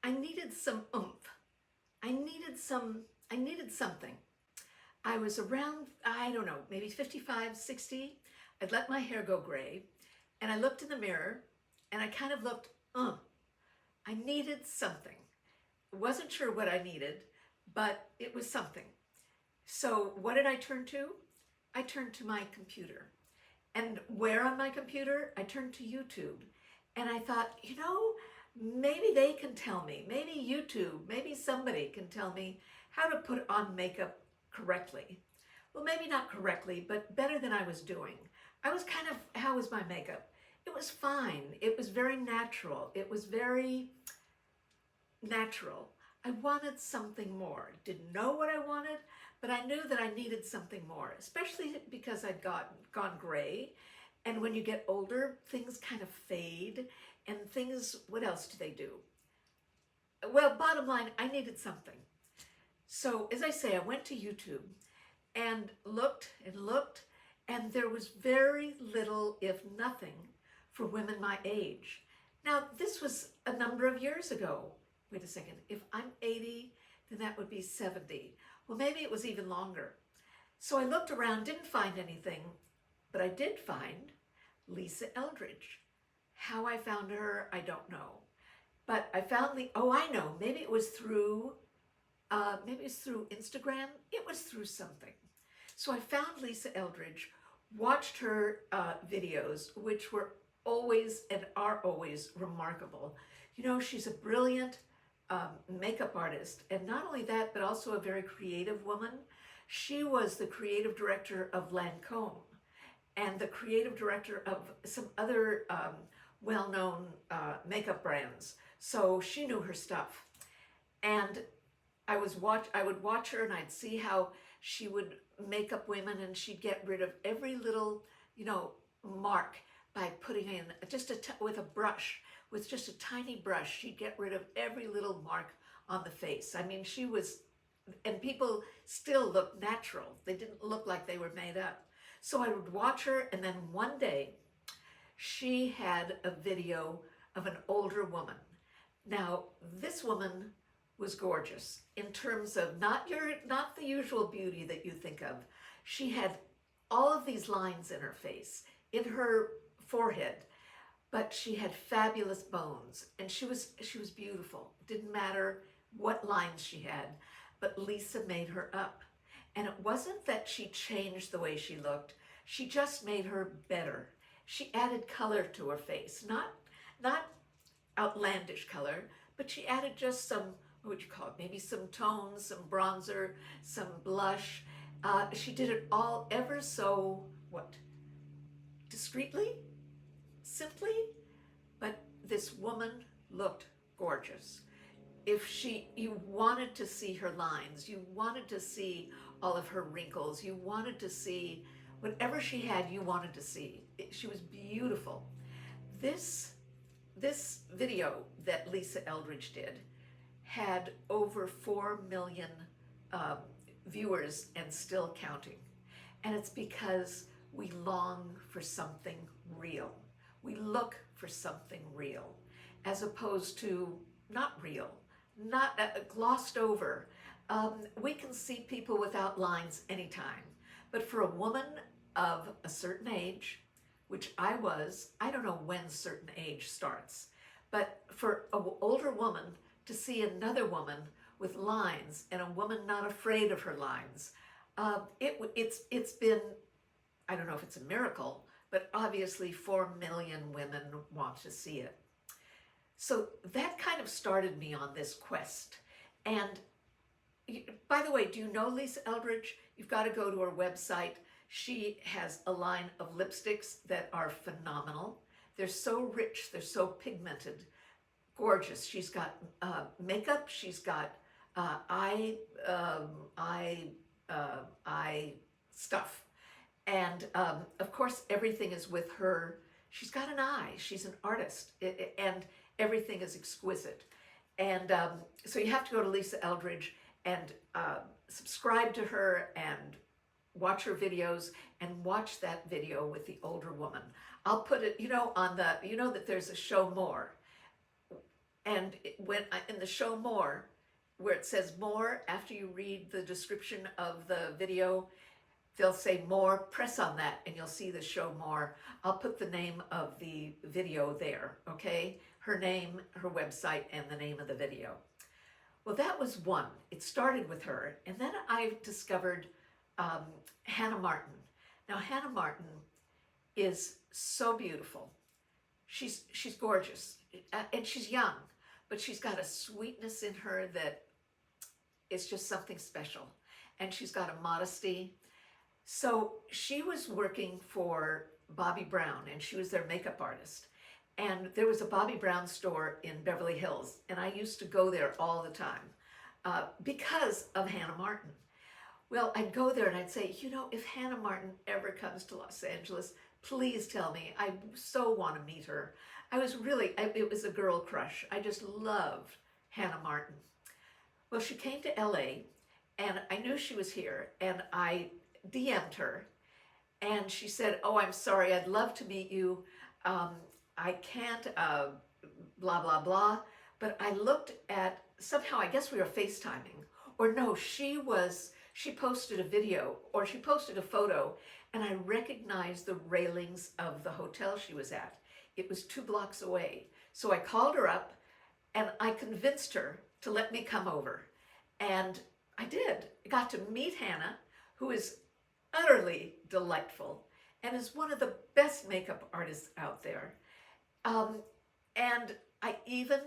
I needed some oomph. I needed something. I was around, I don't know, maybe 55, 60. I'd let my hair go gray, and I looked in the mirror, and I kind of looked, I needed something. Wasn't sure what I needed, but it was something. So what did I turn to? I turned to my computer. And where on my computer? I turned to YouTube. And I thought, maybe they can tell me, maybe YouTube, maybe somebody can tell me how to put on makeup correctly. Well, maybe not correctly, but better than I was doing. I was kind of, how was my makeup? It was fine. It was very natural. It was very natural. I wanted something more. Didn't know what I wanted, but I knew that I needed something more, especially because I'd gone gray. And when you get older, things kind of fade and things, what else do they do? Well, bottom line, I needed something. So as I say, I went to YouTube and looked, and there was very little, if nothing, for women my age. Now, this was a number of years ago. Wait a second, if I'm 80, then that would be 70. Well, maybe it was even longer. So I looked around, didn't find anything, but I did find Lisa Eldridge. How I found her, I don't know. But I found I know, maybe it was through Instagram. It was through something. So I found Lisa Eldridge, watched her videos, which were always and are always remarkable. She's a brilliant makeup artist, and not only that, but also a very creative woman. She was the creative director of Lancome and the creative director of some other well-known makeup brands. So she knew her stuff. And I would watch her, and I'd see how she would make up women, and she'd get rid of every little, mark by putting in with a brush, with just a tiny brush. She'd get rid of every little mark on the face. I mean, and people still looked natural. They didn't look like they were made up. So I would watch her, and then one day she had a video of an older woman. Now, this woman was gorgeous in terms of not the usual beauty that you think of. She had all of these lines in her face, in her forehead, but she had fabulous bones, and she was beautiful. It didn't matter what lines she had, but Lisa made her up. And it wasn't that she changed the way she looked, she just made her better. She added color to her face, not outlandish color, but she added just some, what would you call it, maybe some tones, some bronzer, some blush. She did it all ever so, discreetly, simply, but this woman looked gorgeous. You wanted to see her lines, you wanted to see all of her wrinkles, you wanted to see whatever she had, you wanted to see. She was beautiful. This video that Lisa Eldridge did had over 4 million viewers and still counting. And it's because we long for something real. We look for something real, as opposed to not real, not glossed over. We can see people without lines anytime. But for a woman of a certain age, which I was, I don't know when certain age starts, but for an older woman to see another woman with lines and a woman not afraid of her lines, it's been, I don't know if it's a miracle, but obviously 4 million women want to see it. So that kind of started me on this quest. And by the way, do you know Lisa Eldridge? You've got to go to her website. She has a line of lipsticks that are phenomenal. They're so rich, they're so pigmented, gorgeous. She's got makeup, she's got eye stuff. And of course, everything is with her. She's got an eye, she's an artist, and everything is exquisite. And so you have to go to Lisa Eldridge and subscribe to her and watch her videos, and watch that video with the older woman. I'll put it, on that there's a show more. And in the show more, where it says more, after you read the description of the video, they'll say more, press on that and you'll see the show more. I'll put the name of the video there, okay? Her name, her website, and the name of the video. Well, that was one. It started with her. And then I discovered Hannah Martin. Now, Hannah Martin is so beautiful. She's gorgeous, and she's young, but she's got a sweetness in her that is just something special. And she's got a modesty. So she was working for Bobbi Brown, and she was their makeup artist. And there was a Bobbi Brown store in Beverly Hills, and I used to go there all the time because of Hannah Martin. Well, I'd go there and I'd say, you know, if Hannah Martin ever comes to Los Angeles, please tell me. I so want to meet her. I was really, it was a girl crush. I just loved Hannah Martin. Well, she came to LA, and I knew she was here, and I DM'd her, and she said, oh, I'm sorry, I'd love to meet you. I can't, blah, blah, blah. But I looked at, somehow, I guess we were FaceTiming, or no, she posted a video, or she posted a photo, and I recognized the railings of the hotel she was at. It was 2 blocks away. So I called her up, and I convinced her to let me come over. And I did. I got to meet Hannah, who is utterly delightful and is one of the best makeup artists out there. And I even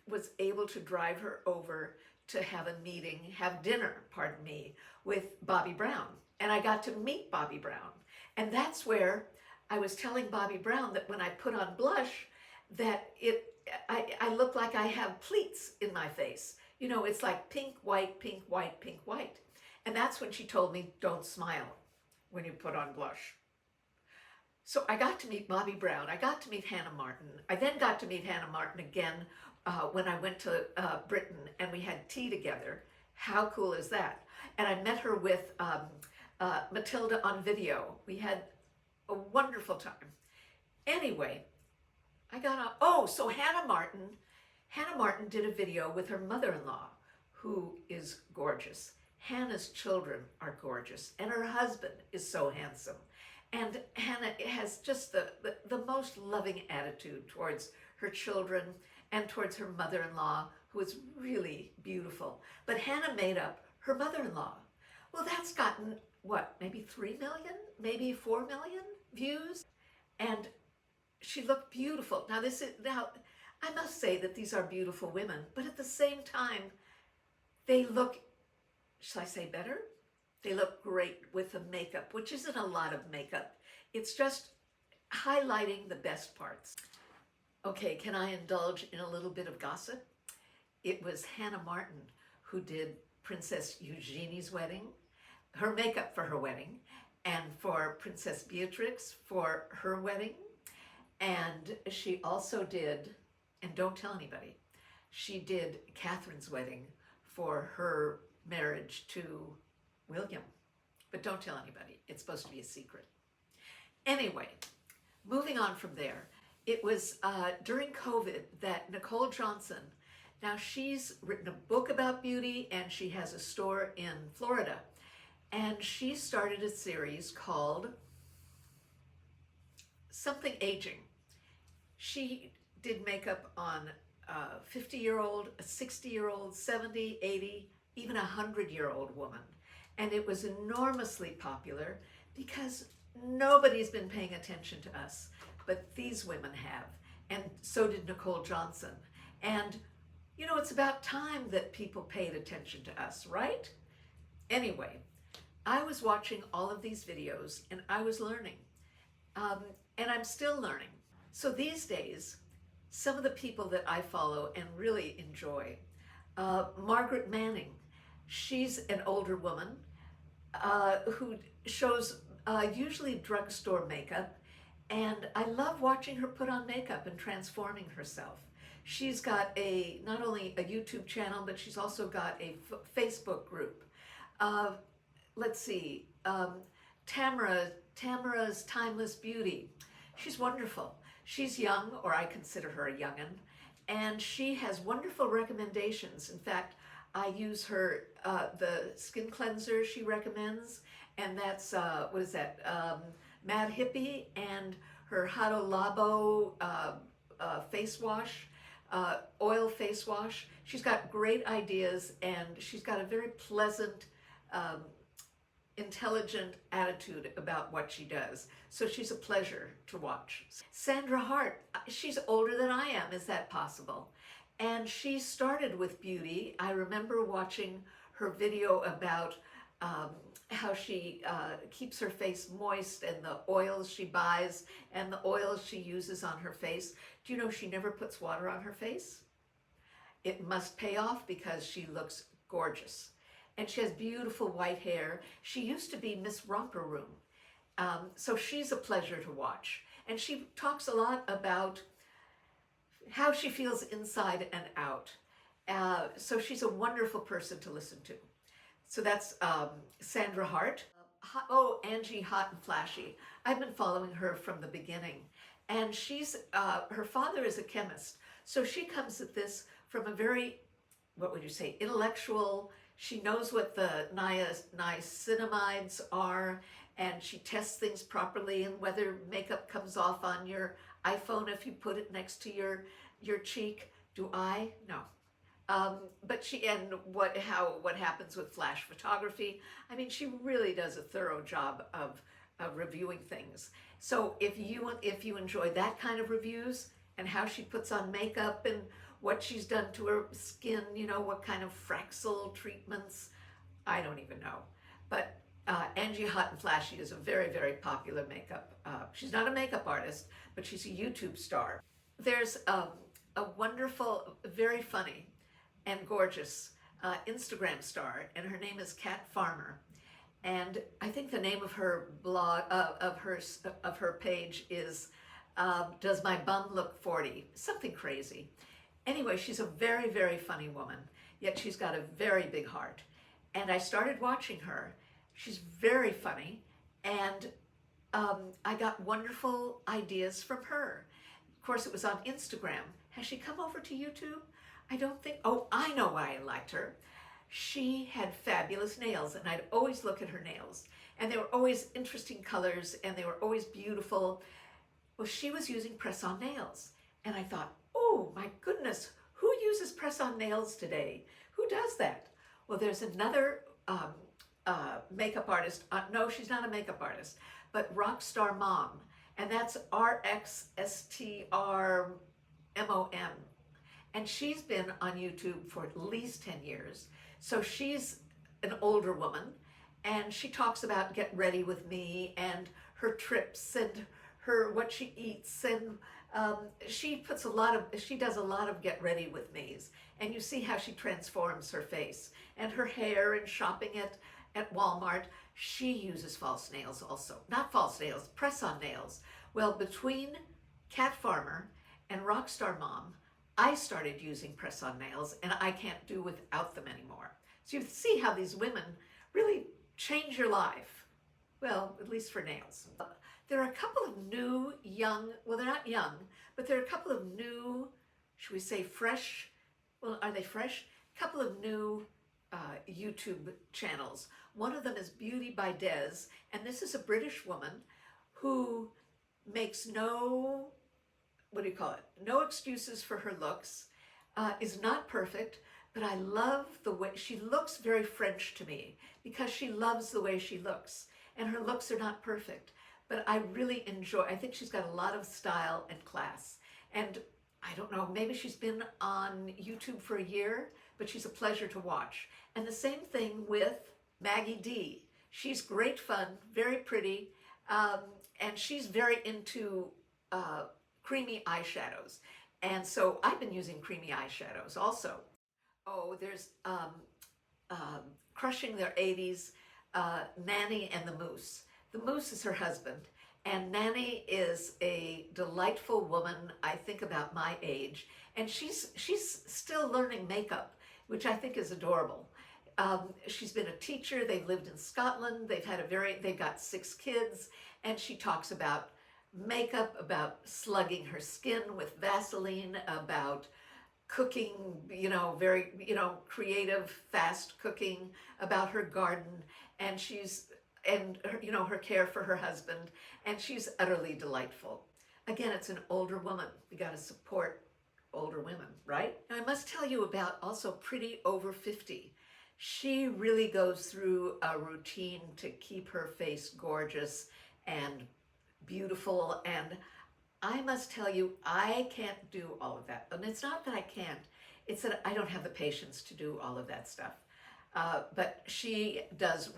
was able to drive her over to have a meeting, have dinner, pardon me, with Bobbi Brown. And I got to meet Bobbi Brown. And that's where I was telling Bobbi Brown that when I put on blush, that I look like I have pleats in my face. You know, it's like pink, white, pink, white, pink, white. And that's when she told me, don't smile when you put on blush. So I got to meet Bobbi Brown. I got to meet Hannah Martin. I then got to meet Hannah Martin again when I went to Britain, and we had tea together. How cool is that? And I met her with Matilda on video. We had a wonderful time. Anyway, I got on, oh, so Hannah Martin did a video with her mother-in-law, who is gorgeous. Hannah's children are gorgeous, and her husband is so handsome. And Hannah has just the most loving attitude towards her children and towards her mother-in-law, who is really beautiful. But Hannah made up her mother-in-law. Well, that's gotten, what, maybe 3 million, maybe 4 million views? And she looked beautiful. Now, I must say that these are beautiful women, but at the same time, they look, shall I say better? They look great with the makeup, which isn't a lot of makeup. It's just highlighting the best parts. Okay, can I indulge in a little bit of gossip? It was Hannah Martin who did Princess Eugenie's wedding, her makeup for her wedding, and for Princess Beatrix for her wedding. And she also did, and don't tell anybody, she did Catherine's wedding for her marriage to William. But don't tell anybody. It's supposed to be a secret. Anyway, moving on from there, it was during COVID that Nicole Johnson, now she's written a book about beauty and she has a store in Florida. And she started a series called Something Aging. She did makeup on a 50-year-old, a 60-year-old, 70, 80, even a 100-year-old woman. And it was enormously popular because nobody's been paying attention to us, but these women have. And so did Nicole Johnson. And, you know, it's about time that people paid attention to us, right? Anyway, I was watching all of these videos and I was learning. And I'm still learning. So these days, some of the people that I follow and really enjoy, Margaret Manning, she's an older woman who shows usually drugstore makeup, and I love watching her put on makeup and transforming herself. She's got not only a YouTube channel, but she's also got a Facebook group. Let's see, Tamara's Timeless Beauty. She's wonderful. She's young, or I consider her a young'un, and she has wonderful recommendations. In fact, I use her, the skin cleanser she recommends, and that's, what is that, Mad Hippie, and her Hado Labo face wash, oil face wash. She's got great ideas, and she's got a very pleasant, um, intelligent attitude about what she does. So she's a pleasure to watch. Sandra Hart, she's older than I am. Is that possible? And she started with beauty. I remember watching her video about how she keeps her face moist, and the oils she buys and the oils she uses on her face. Do you know she never puts water on her face? It must pay off because she looks gorgeous. And she has beautiful white hair. She used to be Miss Romper Room. So she's a pleasure to watch. And she talks a lot about how she feels inside and out. So she's a wonderful person to listen to. So that's Sandra Hart. Oh, Angie Hot and Flashy. I've been following her from the beginning. And she's, her father is a chemist. So she comes at this from a very, what would you say, intellectual. She knows what the niacinamides are, and she tests things properly, and whether makeup comes off on your iPhone if you put it next to your cheek. Do I? No. But she, and what happens with flash photography. I mean, she really does a thorough job of reviewing things. So if you enjoy that kind of reviews, and how she puts on makeup, and what she's done to her skin, you know, what kind of Fraxel treatments, I don't even know. But Angie Hot and Flashy is a very, very popular makeup. She's not a makeup artist, but she's a YouTube star. There's a wonderful, very funny and gorgeous Instagram star, and her name is Kat Farmer. And I think the name of her blog, of her page is Does My Bum Look 40? Something crazy. Anyway, she's a very, very funny woman, yet she's got a very big heart. And I started watching her. She's very funny, and I got wonderful ideas from her. Of course, it was on Instagram. Has she come over to YouTube? I don't think. Oh, I know why I liked her. She had fabulous nails, and I'd always look at her nails, and they were always interesting colors, and they were always beautiful. Well, she was using press-on nails, and I thought, oh my goodness, who uses press-on nails today? Who does that? Well, there's another makeup artist. No, she's not a makeup artist, but Rockstar Mom, and that's RXSTRMOM. And she's been on YouTube for at least 10 years. So she's an older woman, and she talks about Get Ready With Me and her trips and what she eats, and she does a lot of Get Ready With Me's, and you see how she transforms her face and her hair, and shopping at Walmart. She uses false nails also. Not false nails, press-on nails. Well, between Kat Farmer and Rockstar Mom, I started using press-on nails, and I can't do without them anymore. So you see how these women really change your life. Well, at least for nails. There are a couple of new, young, well, they're not young, but there are a couple of new, should we say fresh, well, are they fresh? A couple of new YouTube channels. One of them is Beauty by Des, and this is a British woman who makes no, what do you call it? No excuses for her looks, is not perfect, but I love the way, she looks very French to me because she loves the way she looks, and her looks are not perfect. But I really enjoy, I think she's got a lot of style and class. And I don't know, maybe she's been on YouTube for a year, but she's a pleasure to watch. And the same thing with Maggie D. She's great fun, very pretty, and she's very into creamy eyeshadows. And so I've been using creamy eyeshadows also. Oh, there's Crushing Their 80s, Nanny and the Moose. The Moose is her husband, and Nanny is a delightful woman, I think about my age, and she's still learning makeup, which I think is adorable. She's been a teacher, they've lived in Scotland, they've got 6 kids, and she talks about makeup, about slugging her skin with Vaseline, about cooking, very, creative, fast cooking, about her garden, and her care for her husband, and she's utterly delightful. Again, it's an older woman. We got to support older women, right? Now, I must tell you about also Pretty Over 50. She really goes through a routine to keep her face gorgeous and beautiful, and I must tell you, I can't do all of that. And it's not that I can't, it's that I don't have the patience to do all of that stuff. But she does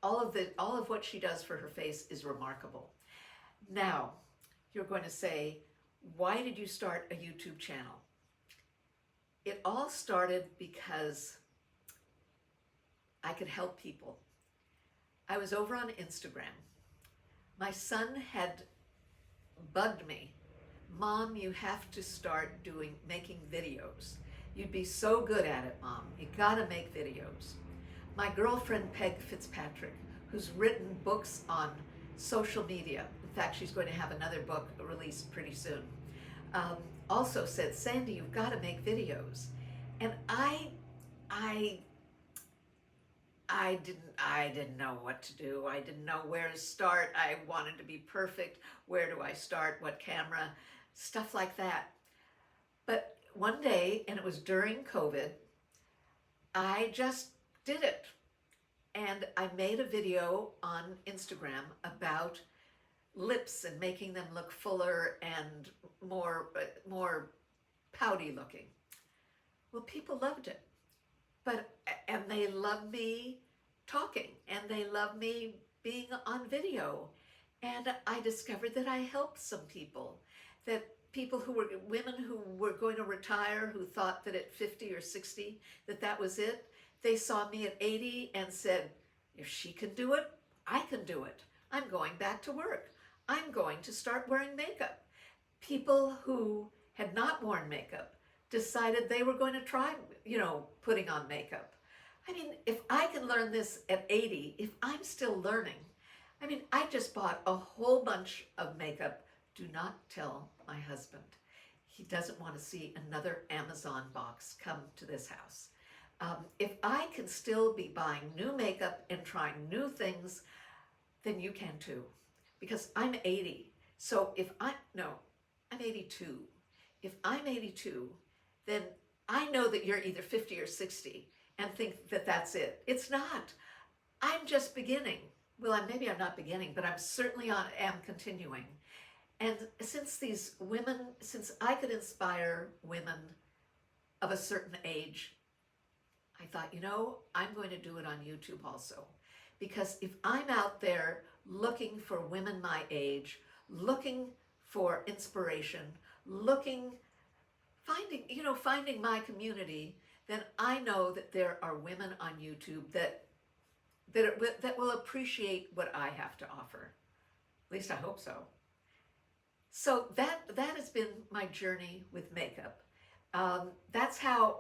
all of what she does for her face is remarkable. Now, you're going to say, why did you start a YouTube channel? It all started because I could help people. I was over on Instagram. My son had bugged me. Mom, you have to start making videos. You'd be so good at it, Mom. You gotta make videos. My girlfriend, Peg Fitzpatrick, who's written books on social media. In fact, she's going to have another book released pretty soon. Also said, Sandy, you've got to make videos. And I didn't know what to do. I didn't know where to start. I wanted to be perfect. Where do I start? What camera? Stuff like that. But one day, and it was during COVID, I just did it. And I made a video on Instagram about lips and making them look fuller and more pouty looking. Well, people loved it. And they love me talking, and they love me being on video. And I discovered that I helped some people, that women who were going to retire, who thought that at 50 or 60, that was it. They saw me at 80 and said, if she can do it, I can do it. I'm going back to work. I'm going to start wearing makeup. People who had not worn makeup decided they were going to try, putting on makeup. I mean, if I can learn this at 80, if I'm still learning, I just bought a whole bunch of makeup. Do not tell my husband. He doesn't want to see another Amazon box come to this house. If I can still be buying new makeup and trying new things, then you can too. Because I'm 80. So I'm 82. If I'm 82, then I know that you're either 50 or 60 and think that that's it. It's not. I'm just beginning. Well, maybe I'm not beginning, but I'm certainly am continuing. And since I could inspire women of a certain age, I thought, I'm going to do it on YouTube also. Because if I'm out there looking for women my age, looking for inspiration, finding my community, then I know that there are women on YouTube that will appreciate what I have to offer. At least I hope so. So that has been my journey with makeup. That's how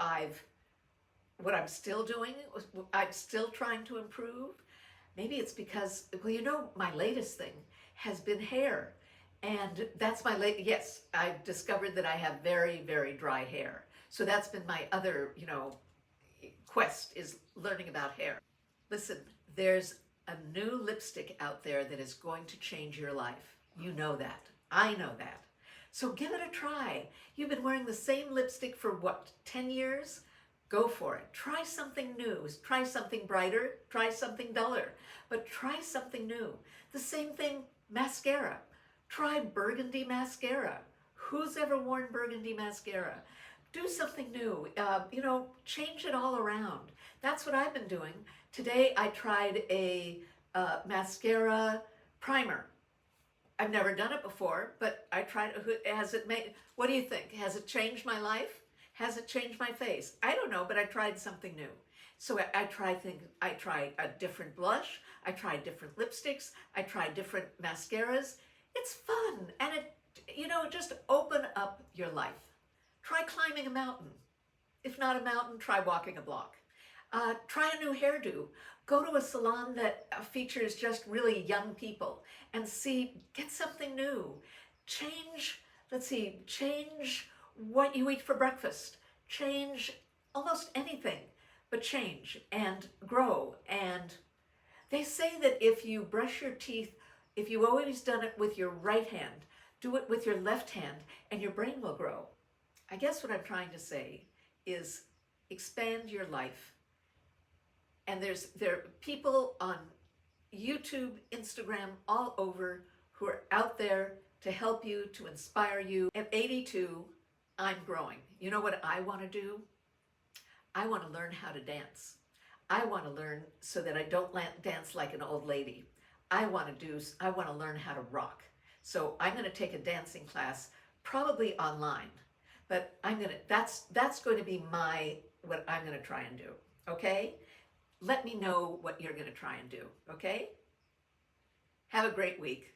what I'm still doing. I'm still trying to improve. Maybe it's because, my latest thing has been hair. And that's yes, I've discovered that I have very, very dry hair. So that's been my other, quest, is learning about hair. Listen, there's a new lipstick out there that is going to change your life. You know that. I know that. So give it a try. You've been wearing the same lipstick for 10 years? Go for it. Try something new. Try something brighter. Try something duller. But try something new. The same thing, mascara. Try burgundy mascara. Who's ever worn burgundy mascara? Do something new. Change it all around. That's what I've been doing. Today I tried a mascara primer. I've never done it before, but I tried it. What do you think? Has it changed my life? Has it changed my face? I don't know, but I tried something new. So I tried a different blush. I tried different lipsticks. I tried different mascaras. It's fun, and just open up your life. Try climbing a mountain. If not a mountain, try walking a block. Try a new hairdo. Go to a salon that features just really young people and get something new. Change what you eat for breakfast. Change almost anything, but change and grow. And they say that if you brush your teeth, if you've always done it with your right hand, do it with your left hand and your brain will grow. I guess what I'm trying to say is expand your life. And there are people on YouTube, Instagram, all over who are out there to help you, to inspire you. At 82, I'm growing. You know what I want to do? I want to learn how to dance. I want to learn so that I don't dance like an old lady. I want to learn how to rock. So I'm going to take a dancing class, probably online, but that's going to be what I'm going to try and do. Okay? Let me know what you're going to try and do. Okay? Have a great week.